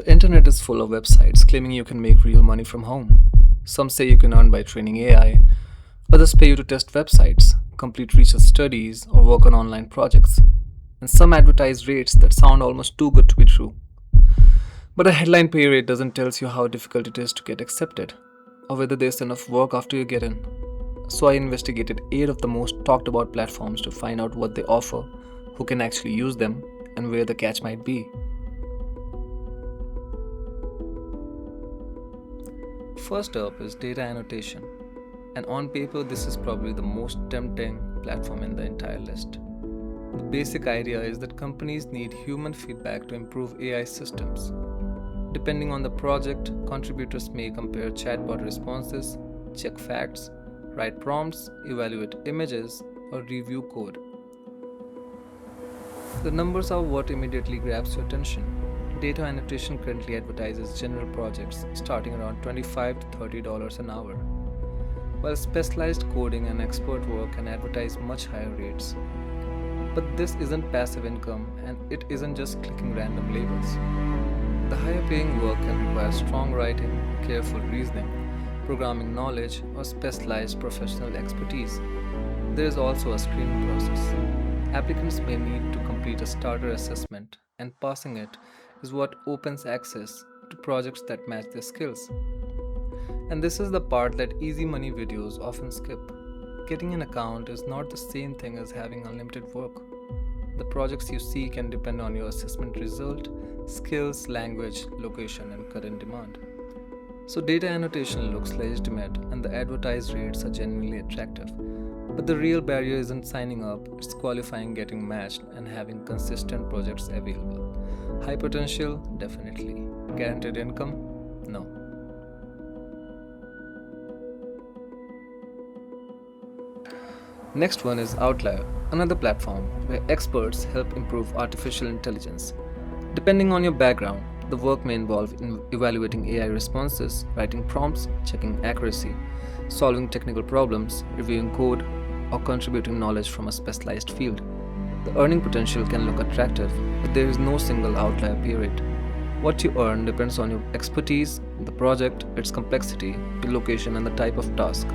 The internet is full of websites claiming you can make real money from home. Some say you can earn by training AI, others pay you to test websites, complete research studies, or work on online projects. And some advertise rates that sound almost too good to be true. But a headline pay rate doesn't tell you how difficult it is to get accepted, or whether there's enough work after you get in. So I investigated 8 of the most talked about platforms to find out what they offer, who can actually use them, and where the catch might be. First up is DataAnnotation, and on paper this is probably the most tempting platform in the entire list. The basic idea is that companies need human feedback to improve AI systems. Depending on the project, contributors may compare chatbot responses, check facts, write prompts, evaluate images, or review code. The numbers are what immediately grabs your attention. DataAnnotation currently advertises general projects starting around $25 to $30 an hour, while specialized coding and expert work can advertise much higher rates. But this isn't passive income, and it isn't just clicking random labels. The higher paying work can require strong writing, careful reasoning, programming knowledge, or specialized professional expertise. There is also a screening process. Applicants may need to complete a starter assessment, and passing it is what opens access to projects that match their skills. And this is the part that easy money videos often skip. Getting an account is not the same thing as having unlimited work. The projects you see can depend on your assessment result, skills, language, location, and current demand. So DataAnnotation looks legitimate and the advertised rates are genuinely attractive. But the real barrier isn't signing up, it's qualifying, getting matched, and having consistent projects available. High potential? Definitely. Guaranteed income? No. Next one is Outlier, another platform where experts help improve artificial intelligence. Depending on your background, the work may involve evaluating AI responses, writing prompts, checking accuracy, solving technical problems, reviewing code, or contributing knowledge from a specialized field. The earning potential can look attractive, but there is no single outlier pay rate. What you earn depends on your expertise, the project, its complexity, your location, and the type of task.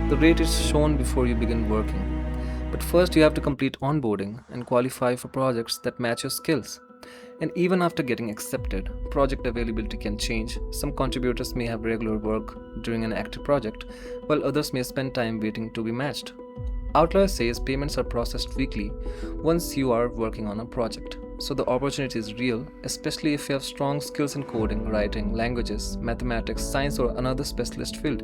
The rate is shown before you begin working. But first you have to complete onboarding and qualify for projects that match your skills. And even after getting accepted, project availability can change. Some contributors may have regular work during an active project, while others may spend time waiting to be matched. Outlier says payments are processed weekly once you are working on a project. So the opportunity is real, especially if you have strong skills in coding, writing, languages, mathematics, science, or another specialist field.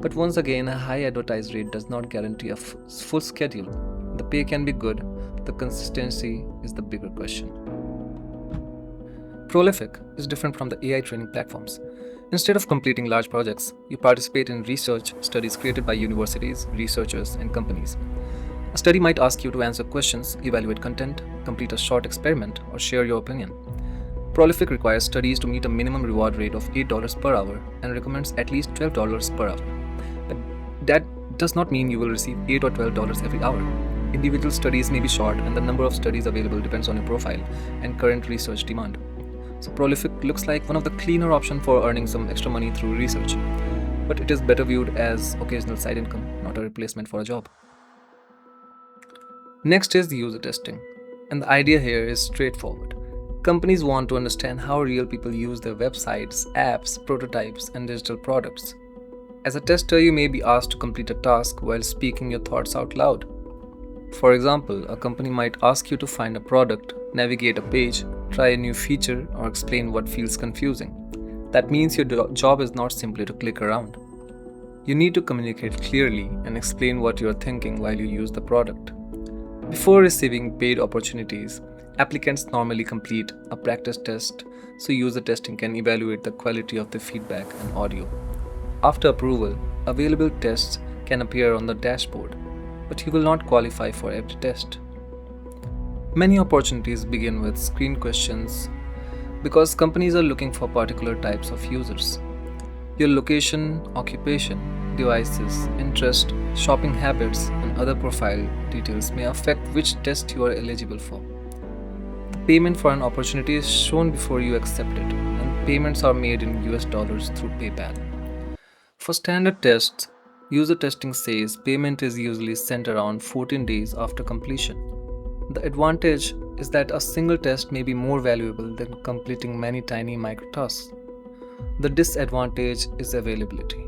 But once again, a high advertised rate does not guarantee a full schedule. The pay can be good, the consistency is the bigger question. Prolific is different from the AI training platforms. Instead of completing large projects, you participate in research studies created by universities, researchers, and companies. A study might ask you to answer questions, evaluate content, complete a short experiment, or share your opinion. Prolific requires studies to meet a minimum reward rate of $8 per hour and recommends at least $12 per hour. But that does not mean you will receive $8 or $12 every hour. Individual studies may be short, and the number of studies available depends on your profile and current research demand. So Prolific looks like one of the cleaner options for earning some extra money through research. But it is better viewed as occasional side income, not a replacement for a job. Next is user testing. And the idea here is straightforward. Companies want to understand how real people use their websites, apps, prototypes, and digital products. As a tester, you may be asked to complete a task while speaking your thoughts out loud. For example, a company might ask you to find a product, navigate a page, try a new feature, or explain what feels confusing. That means your job is not simply to click around. You need to communicate clearly and explain what you are thinking while you use the product. Before receiving paid opportunities, applicants normally complete a practice test so user testing can evaluate the quality of the feedback and audio. After approval, available tests can appear on the dashboard, but you will not qualify for every test. Many opportunities begin with screen questions because companies are looking for particular types of users. Your location, occupation, devices, interest, shopping habits, and other profile details may affect which test you are eligible for. The payment for an opportunity is shown before you accept it, and payments are made in US dollars through PayPal. For standard tests, user testing says payment is usually sent around 14 days after completion. The advantage is that a single test may be more valuable than completing many tiny microtasks. The disadvantage is availability.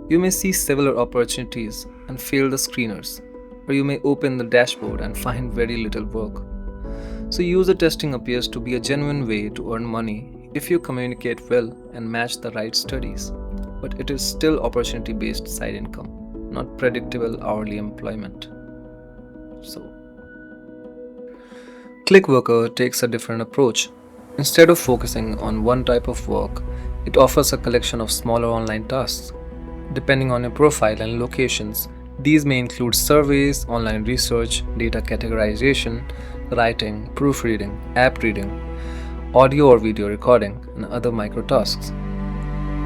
You may see several opportunities and fail the screeners, or you may open the dashboard and find very little work. So, user testing appears to be a genuine way to earn money if you communicate well and match the right studies. But it is still opportunity based side income, not predictable hourly employment. So, Clickworker takes a different approach. Instead of focusing on one type of work, it offers a collection of smaller online tasks. Depending on your profile and locations, these may include surveys, online research, data categorization, writing, proofreading, app reading, audio or video recording, and other micro tasks.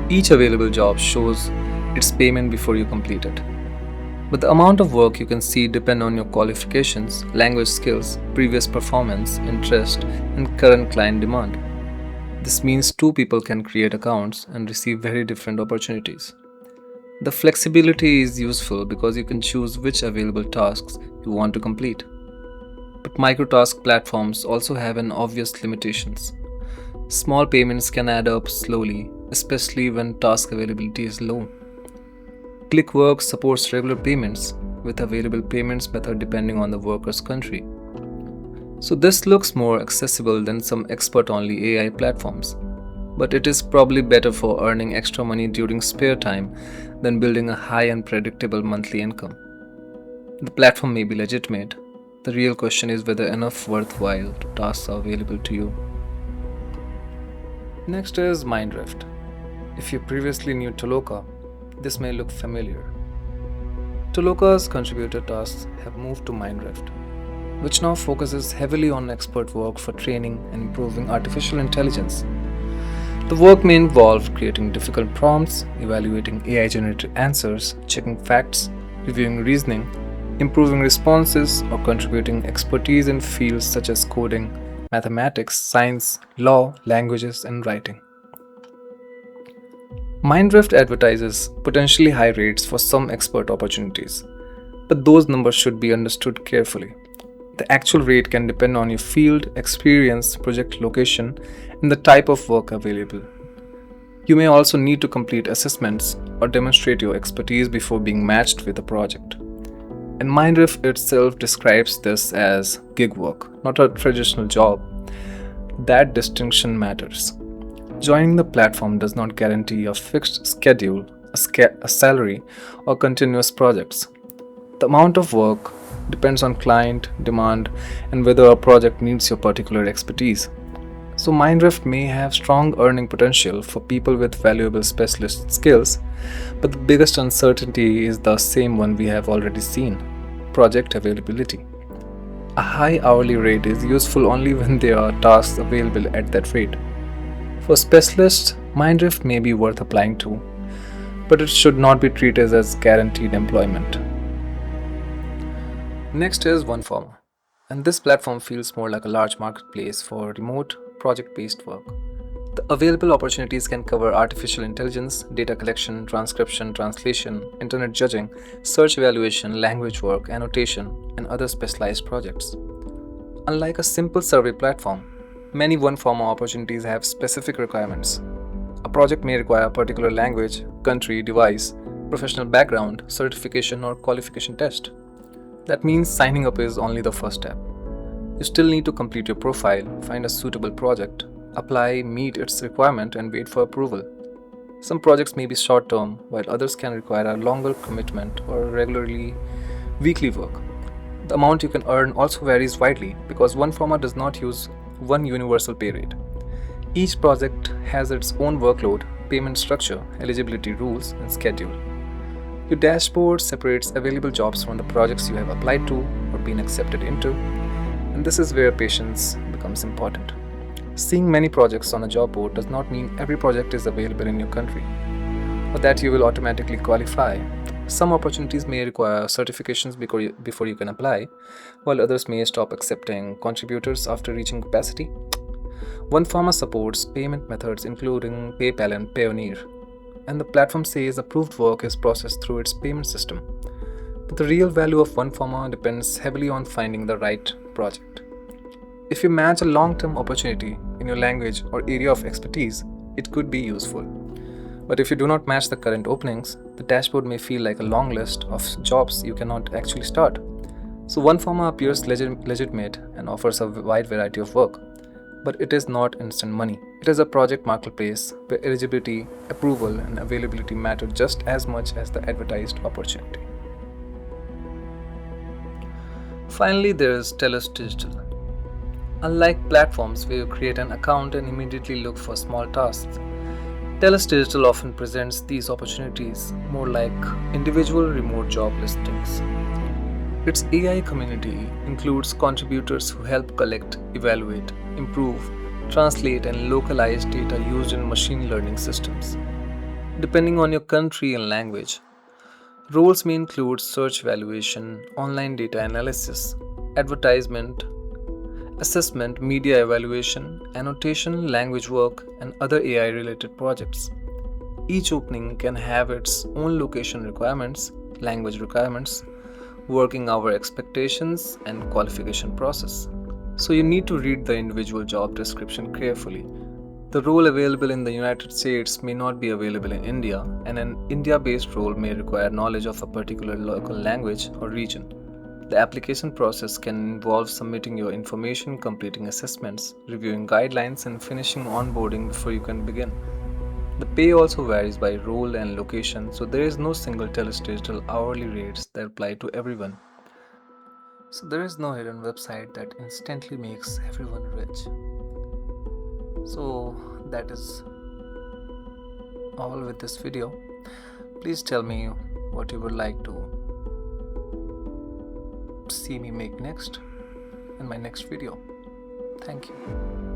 Each available job shows its payment before you complete it. But the amount of work you can see depend on your qualifications, language skills, previous performance, interest, and current client demand. This means two people can create accounts and receive very different opportunities. The flexibility is useful because you can choose which available tasks you want to complete. But microtask platforms also have an obvious limitations. Small payments can add up slowly, especially when task availability is low. Clickwork supports regular payments with available payments method depending on the worker's country. So this looks more accessible than some expert-only AI platforms, but it is probably better for earning extra money during spare time than building a high and predictable monthly income. The platform may be legitimate. The real question is whether enough worthwhile tasks are available to you. Next is Mindrift. If you previously knew Toloka, this may look familiar. Toloka's contributor tasks have moved to Mindrift, which now focuses heavily on expert work for training and improving artificial intelligence. The work may involve creating difficult prompts, evaluating AI-generated answers, checking facts, reviewing reasoning, improving responses, or contributing expertise in fields such as coding, mathematics, science, law, languages, and writing. Mindrift advertises potentially high rates for some expert opportunities, but those numbers should be understood carefully. The actual rate can depend on your field, experience, project location, and the type of work available. You may also need to complete assessments or demonstrate your expertise before being matched with a project. And Mindrift itself describes this as gig work, not a traditional job. That distinction matters. Joining the platform does not guarantee a fixed schedule, a salary, or continuous projects. The amount of work depends on client demand and whether a project needs your particular expertise. So Mindrift may have strong earning potential for people with valuable specialist skills, but the biggest uncertainty is the same one we have already seen: project availability. A high hourly rate is useful only when there are tasks available at that rate. For specialists, Mindrift may be worth applying to, but it should not be treated as guaranteed employment. Next is OneForma, and this platform feels more like a large marketplace for remote, project-based work. The available opportunities can cover artificial intelligence, data collection, transcription, translation, internet judging, search evaluation, language work, annotation, and other specialized projects. Unlike a simple survey platform, many OneForma opportunities have specific requirements. A project may require a particular language, country, device, professional background, certification, or qualification test. That means signing up is only the first step. You still need to complete your profile, find a suitable project, apply, meet its requirement, and wait for approval. Some projects may be short-term, while others can require a longer commitment or regularly weekly work. The amount you can earn also varies widely because OneForma does not use one universal pay rate. Each project has its own workload, payment structure, eligibility rules, and schedule. Your dashboard separates available jobs from the projects you have applied to or been accepted into, and this is where patience becomes important. Seeing many projects on a job board does not mean every project is available in your country, or that you will automatically qualify. Some opportunities may require certifications before you can apply, while others may stop accepting contributors after reaching capacity. OneForma supports payment methods including PayPal and Payoneer, and the platform says approved work is processed through its payment system. But the real value of OneForma depends heavily on finding the right project. If you match a long-term opportunity in your language or area of expertise, it could be useful. But if you do not match the current openings, the dashboard may feel like a long list of jobs you cannot actually start. So OneForma appears legitimate and offers a wide variety of work. But it is not instant money. It is a project marketplace where eligibility, approval, and availability matter just as much as the advertised opportunity. Finally, there is TELUS Digital. Unlike platforms where you create an account and immediately look for small tasks, TELUS Digital often presents these opportunities more like individual remote job listings. Its AI community includes contributors who help collect, evaluate, improve, translate, and localize data used in machine learning systems. Depending on your country and language, roles may include search evaluation, online data analysis, advertisement, assessment, media evaluation, annotation, language work, and other AI related projects. Each opening can have its own location requirements, language requirements, working hour expectations, and qualification process. So you need to read the individual job description carefully. The role available in the United States may not be available in India, and an India-based role may require knowledge of a particular local language or region. The application process can involve submitting your information, completing assessments, reviewing guidelines, and finishing onboarding before you can begin. The pay also varies by role and location, so there is no single TELUS Digital hourly rates that apply to everyone. So there is no hidden website that instantly makes everyone rich. So that is all with this video. Please tell me what you would like to see me make next in my next video. Thank you.